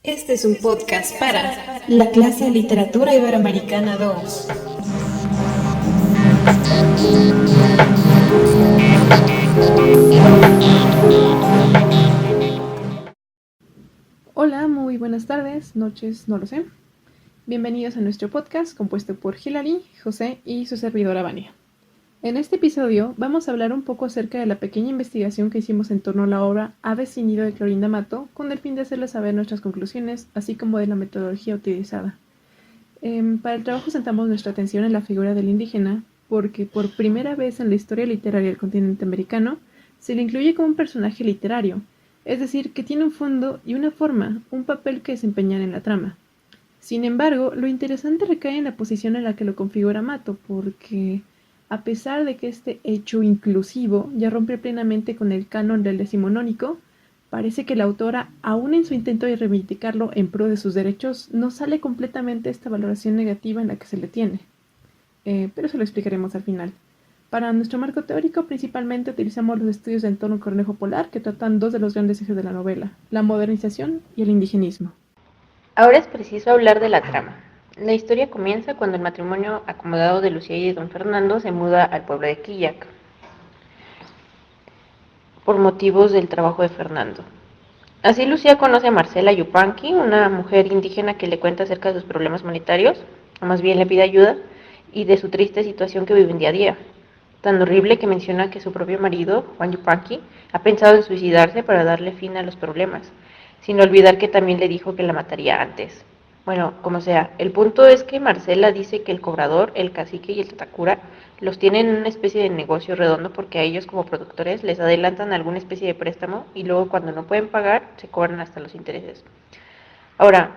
Este es un podcast para la clase de Literatura Iberoamericana 2. Hola, muy buenas tardes, noches, no lo sé. Bienvenidos a nuestro podcast compuesto por Hilary, José y su servidora Vania. En este episodio vamos a hablar un poco acerca de la pequeña investigación que hicimos en torno a la obra Aves sin nido de Clorinda Matto, con el fin de hacerles saber nuestras conclusiones, así como de la metodología utilizada. Para el trabajo centramos nuestra atención en la figura del indígena, porque por primera vez en la historia literaria del continente americano se le incluye como un personaje literario, es decir, que tiene un fondo y una forma, un papel que desempeñar en la trama. Sin embargo, lo interesante recae en la posición en la que lo configura Matto, porque a pesar de que este hecho inclusivo ya rompe plenamente con el canon del decimonónico, parece que la autora, aun en su intento de reivindicarlo en pro de sus derechos, no sale completamente esta valoración negativa en la que se le tiene. Pero eso lo explicaremos al final. Para nuestro marco teórico, principalmente utilizamos los estudios de entorno cornejo polar que tratan dos de los grandes ejes de la novela, la modernización y el indigenismo. Ahora es preciso hablar de la trama. La historia comienza cuando el matrimonio acomodado de Lucía y de don Fernando se muda al pueblo de Quillac por motivos del trabajo de Fernando. Así Lucía conoce a Marcela Yupanqui, una mujer indígena que le cuenta acerca de sus problemas monetarios, o más bien le pide ayuda, y de su triste situación que viven día a día. Tan horrible que menciona que su propio marido, Juan Yupanqui, ha pensado en suicidarse para darle fin a los problemas, sin olvidar que también le dijo que la mataría antes. Bueno, como sea, el punto es que Marcela dice que el cobrador, el cacique y el tatacura los tienen en una especie de negocio redondo porque a ellos como productores les adelantan alguna especie de préstamo y luego cuando no pueden pagar se cobran hasta los intereses. Ahora,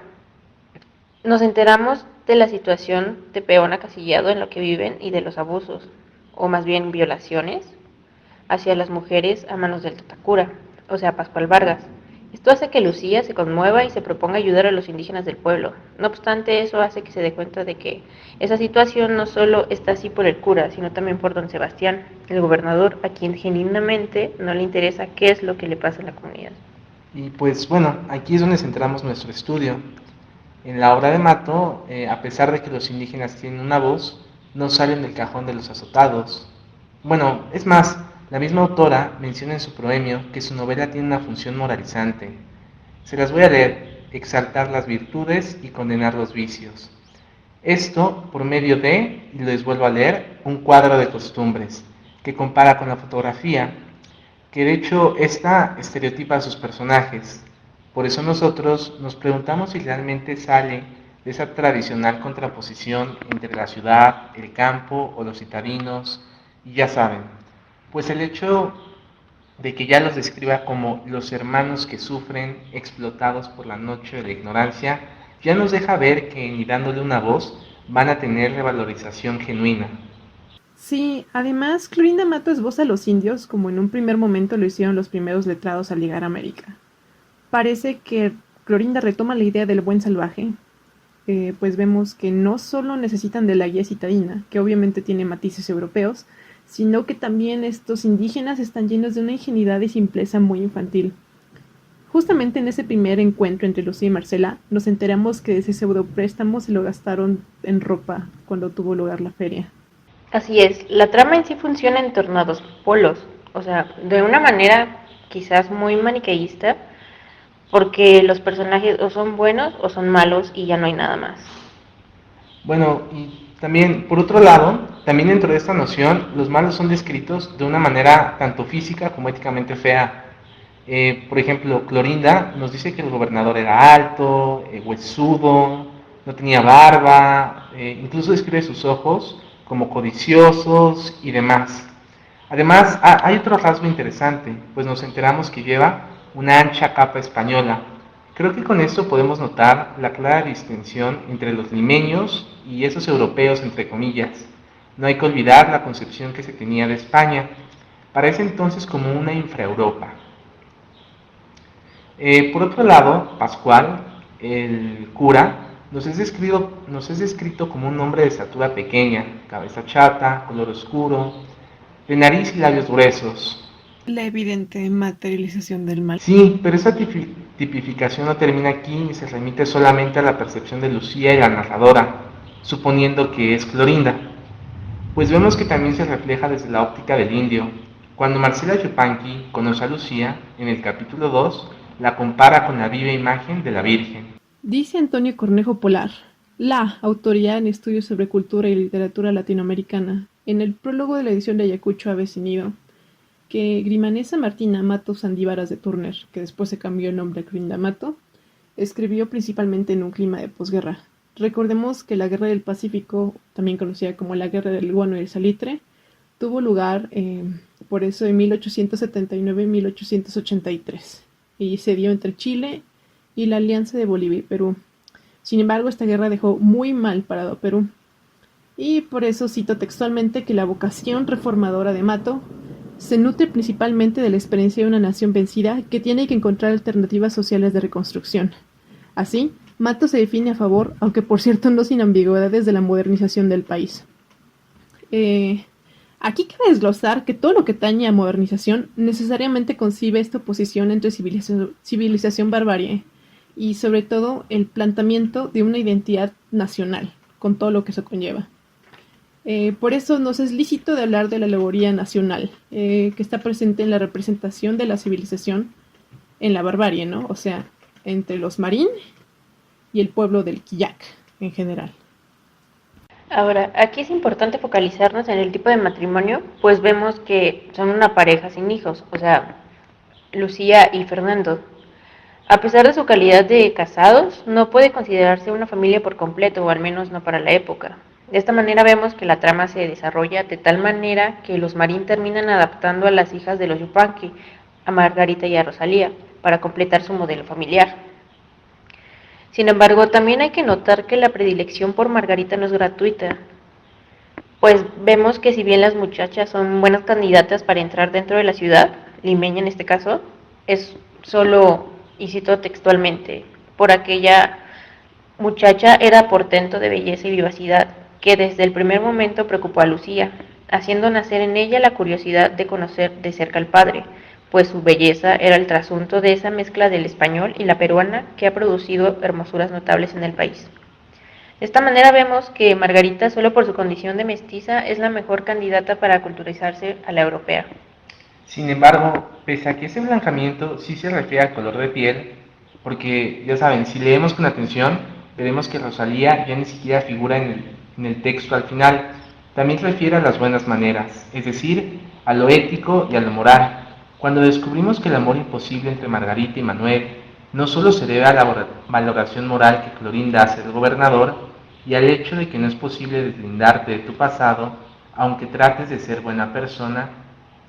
nos enteramos de la situación de peón acasillado en lo que viven y de los abusos, o más bien violaciones, hacia las mujeres a manos del tatacura, o sea, Pascual Vargas. Esto hace que Lucía se conmueva y se proponga ayudar a los indígenas del pueblo. No obstante, eso hace que se dé cuenta de que esa situación no solo está así por el cura, sino también por don Sebastián, el gobernador, a quien genuinamente no le interesa qué es lo que le pasa a la comunidad. Y pues bueno, aquí es donde centramos nuestro estudio. En la obra de Matto, a pesar de que los indígenas tienen una voz, no salen del cajón de los azotados. Bueno, es más, la misma autora menciona en su proemio que su novela tiene una función moralizante. Se las voy a leer: exaltar las virtudes y condenar los vicios. Esto por medio de, y les vuelvo a leer, un cuadro de costumbres, que compara con la fotografía, que de hecho esta estereotipa a sus personajes. Por eso nosotros nos preguntamos si realmente sale de esa tradicional contraposición entre la ciudad, el campo o los citadinos, y ya saben, pues el hecho de que ya los describa como los hermanos que sufren explotados por la noche de la ignorancia, ya nos deja ver que ni dándole una voz van a tener revalorización genuina. Sí, además, Clorinda Matto esboza a los indios como en un primer momento lo hicieron los primeros letrados al llegar a América. Parece que Clorinda retoma la idea del buen salvaje, pues vemos que no solo necesitan de la guía citadina, que obviamente tiene matices europeos, sino que también estos indígenas están llenos de una ingenuidad y simpleza muy infantil. Justamente en ese primer encuentro entre Lucía y Marcela, nos enteramos que ese pseudopréstamo se lo gastaron en ropa cuando tuvo lugar la feria. Así es, la trama en sí funciona en torno a dos polos, o sea, de una manera quizás muy maniqueísta, porque los personajes o son buenos o son malos y ya no hay nada más. Bueno, y también, por otro lado, también dentro de esta noción, los malos son descritos de una manera tanto física como éticamente fea. Por ejemplo, Clorinda nos dice que el gobernador era alto, huesudo, no tenía barba, incluso describe sus ojos como codiciosos y demás. Además, hay otro rasgo interesante, pues nos enteramos que lleva una ancha capa española. Creo que con esto podemos notar la clara distinción entre los limeños y esos europeos, entre comillas. No hay que olvidar la concepción que se tenía de España, para ese entonces como una infraeuropa. Por otro lado, Pascual, el cura, nos es descrito como un hombre de estatura pequeña, cabeza chata, color oscuro, de nariz y labios gruesos. La evidente materialización del mal. Sí, pero tipificación no termina aquí ni se remite solamente a la percepción de Lucía y la narradora, suponiendo que es Clorinda, pues vemos que también se refleja desde la óptica del indio. Cuando Marcela Yupanqui conoce a Lucía, en el capítulo 2, la compara con la viva imagen de la Virgen. Dice Antonio Cornejo Polar, la autoridad en estudios sobre cultura y literatura latinoamericana, en el prólogo de la edición de Ayacucho Avecinido, que Grimanesa Martina Mato Sandívaras de Turner, que después se cambió el nombre a Clorinda Mato, escribió principalmente en un clima de posguerra. Recordemos que la Guerra del Pacífico, también conocida como la Guerra del Guano y el Salitre, tuvo lugar por eso en 1879 y 1883 y se dio entre Chile y la Alianza de Bolivia y Perú. Sin embargo, esta guerra dejó muy mal parado a Perú. Y por eso cito textualmente que la vocación reformadora de Mato se nutre principalmente de la experiencia de una nación vencida que tiene que encontrar alternativas sociales de reconstrucción. Así, Mato se define a favor, aunque por cierto no sin ambigüedades, de la modernización del país. Aquí cabe desglosar que todo lo que atañe a modernización necesariamente concibe esta oposición entre civilización-barbarie y sobre todo el planteamiento de una identidad nacional, con todo lo que eso conlleva. Por eso nos es lícito de hablar de la alegoría nacional, que está presente en la representación de la civilización en la barbarie, ¿no? O sea, entre los marín y el pueblo del Quillac en general. Ahora, aquí es importante focalizarnos en el tipo de matrimonio, pues vemos que son una pareja sin hijos, o sea, Lucía y Fernando. A pesar de su calidad de casados, no puede considerarse una familia por completo, o al menos no para la época. De esta manera vemos que la trama se desarrolla de tal manera que los Marín terminan adaptando a las hijas de los Yupanqui, a Margarita y a Rosalía, para completar su modelo familiar. Sin embargo, también hay que notar que la predilección por Margarita no es gratuita, pues vemos que si bien las muchachas son buenas candidatas para entrar dentro de la ciudad, limeña en este caso, es solo, y cito textualmente, por aquella muchacha era portento de belleza y vivacidad, que desde el primer momento preocupó a Lucía, haciendo nacer en ella la curiosidad de conocer de cerca al padre, pues su belleza era el trasunto de esa mezcla del español y la peruana que ha producido hermosuras notables en el país. De esta manera vemos que Margarita, solo por su condición de mestiza, es la mejor candidata para culturizarse a la europea. Sin embargo, pese a que ese blancamiento sí se refiere al color de piel, porque ya saben, si leemos con atención, veremos que Rosalía ya ni siquiera figura en el texto al final, también se refiere a las buenas maneras, es decir, a lo ético y a lo moral. Cuando descubrimos que el amor imposible entre Margarita y Manuel no solo se debe a la valoración moral que Clorinda hace del gobernador y al hecho de que no es posible deslindarte de tu pasado, aunque trates de ser buena persona,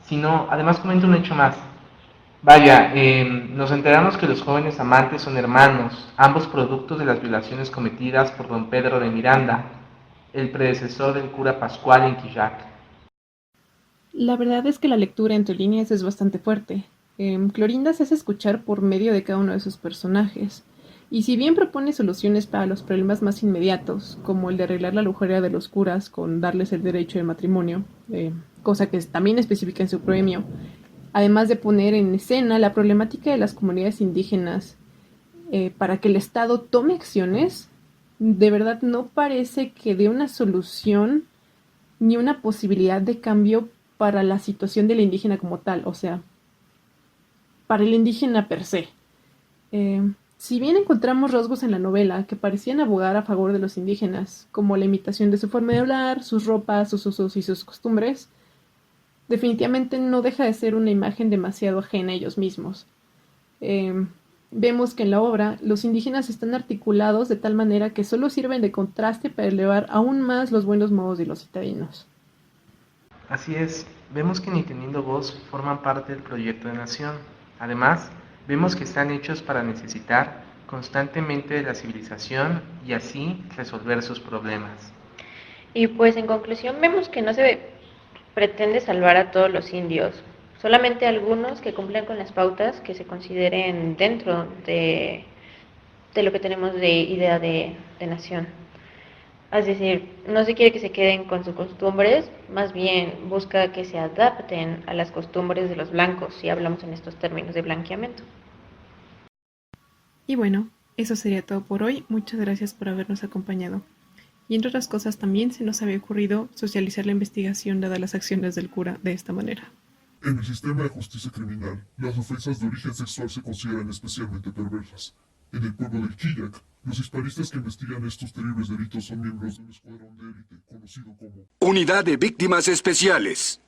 sino además comenta un hecho más. Vaya, nos enteramos que los jóvenes amantes son hermanos, ambos productos de las violaciones cometidas por don Pedro de Miranda, el predecesor del cura Pascual en Quillac. La verdad es que la lectura entre líneas es bastante fuerte. Clorinda se hace escuchar por medio de cada uno de sus personajes, y si bien propone soluciones para los problemas más inmediatos, como el de arreglar la lujuria de los curas con darles el derecho de matrimonio, cosa que también especifica en su premio, además de poner en escena la problemática de las comunidades indígenas para que el Estado tome acciones, de verdad no parece que dé una solución ni una posibilidad de cambio para la situación del indígena como tal, o sea, para el indígena per se. Si bien encontramos rasgos en la novela que parecían abogar a favor de los indígenas, como la imitación de su forma de hablar, sus ropas, sus usos y sus costumbres, definitivamente no deja de ser una imagen demasiado ajena a ellos mismos. Vemos que en la obra los indígenas están articulados de tal manera que solo sirven de contraste para elevar aún más los buenos modos de los citadinos. Así es, vemos que ni teniendo voz forman parte del proyecto de nación. Además, vemos que están hechos para necesitar constantemente de la civilización y así resolver sus problemas. Y pues en conclusión vemos que no se pretende salvar a todos los indios, solamente algunos que cumplan con las pautas que se consideren dentro de lo que tenemos de idea de nación. Es decir, no se quiere que se queden con sus costumbres, más bien busca que se adapten a las costumbres de los blancos, si hablamos en estos términos de blanqueamiento. Y bueno, eso sería todo por hoy. Muchas gracias por habernos acompañado. Y entre otras cosas también se nos había ocurrido socializar la investigación dadas las acciones del cura de esta manera. En el sistema de justicia criminal, las ofensas de origen sexual se consideran especialmente perversas. En el pueblo del Quillag, los hispanistas que investigan estos terribles delitos son miembros de un escuadrón de élite conocido como Unidad de Víctimas Especiales.